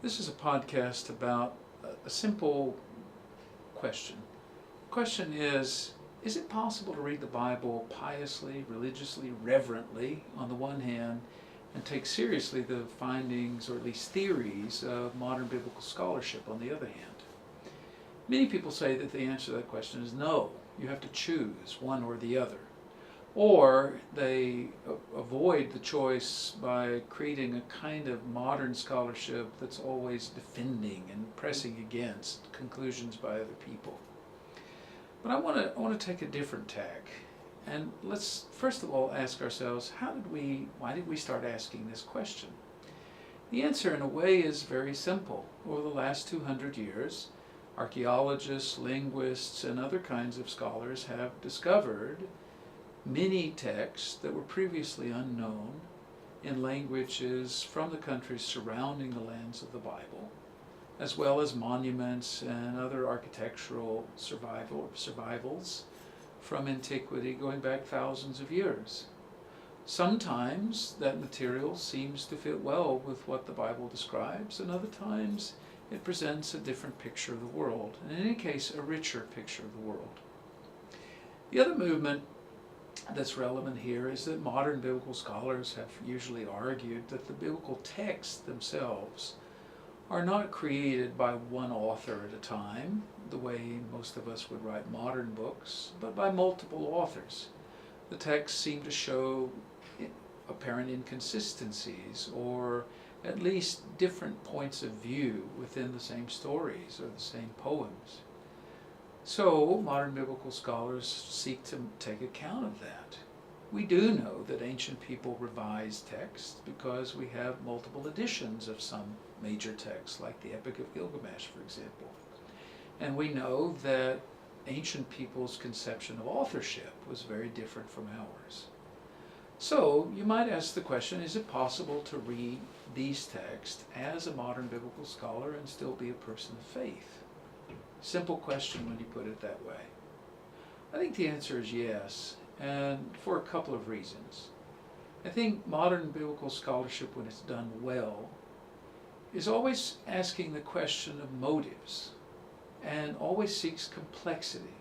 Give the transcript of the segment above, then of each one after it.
This is a podcast about a simple question. The question is it possible to read the Bible piously, religiously, reverently on the one hand, and take seriously the findings, or at least theories, of modern biblical scholarship on the other hand? Many people say that the answer to that question is no. You have to choose one or the other. Or they avoid the choice by creating a kind of modern scholarship that's always defending and pressing against conclusions by other people. But I want to take a different tack. And let's first of all ask ourselves, why did we start asking this question? The answer in a way is very simple. Over the last 200 years, archaeologists, linguists, and other kinds of scholars have discovered many texts that were previously unknown in languages from the countries surrounding the lands of the Bible, as well as monuments and other architectural survivals from antiquity going back thousands of years. Sometimes that material seems to fit well with what the Bible describes, and other times it presents a different picture of the world, and in any case a richer picture of the world. The other movement that's relevant here is that modern biblical scholars have usually argued that the biblical texts themselves are not created by one author at a time, the way most of us would write modern books, but by multiple authors. The texts seem to show apparent inconsistencies, or at least different points of view within the same stories or the same poems. So modern biblical scholars seek to take account of that. We do know that ancient people revised texts because we have multiple editions of some major texts, like the Epic of Gilgamesh, for example. And we know that ancient people's conception of authorship was very different from ours. So you might ask the question, is it possible to read these texts as a modern biblical scholar and still be a person of faith? Simple question when you put it that way. I think the answer is yes, and for a couple of reasons. I think modern biblical scholarship, when it's done well, is always asking the question of motives and always seeks complexity.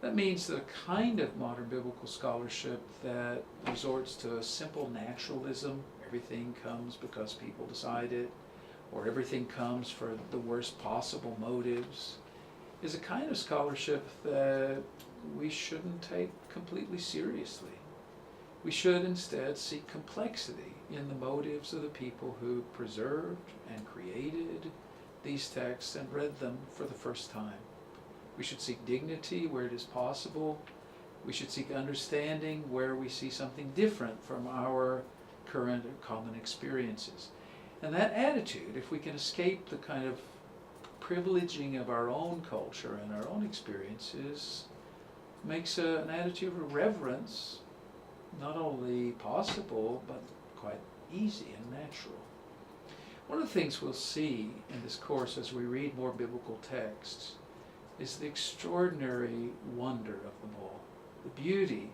That means that a kind of modern biblical scholarship that resorts to a simple naturalism, everything comes because people decide it, or everything comes for the worst possible motives, is a kind of scholarship that we shouldn't take completely seriously. We should instead seek complexity in the motives of the people who preserved and created these texts and read them for the first time. We should seek dignity where it is possible. We should seek understanding where we see something different from our current or common experiences. And that attitude, if we can escape the kind of privileging of our own culture and our own experiences, makes an attitude of reverence not only possible, but quite easy and natural. One of the things we'll see in this course as we read more biblical texts is the extraordinary wonder of them all, the beauty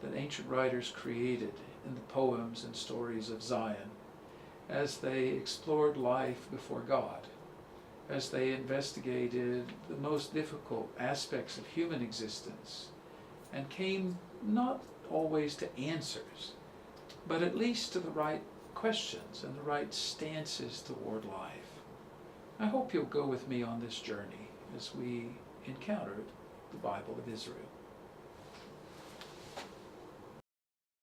that ancient writers created in the poems and stories of Zion as they explored life before God, as they investigated the most difficult aspects of human existence and came not always to answers, but at least to the right questions and the right stances toward life. I hope you'll go with me on this journey as we encounter the Bible of Israel.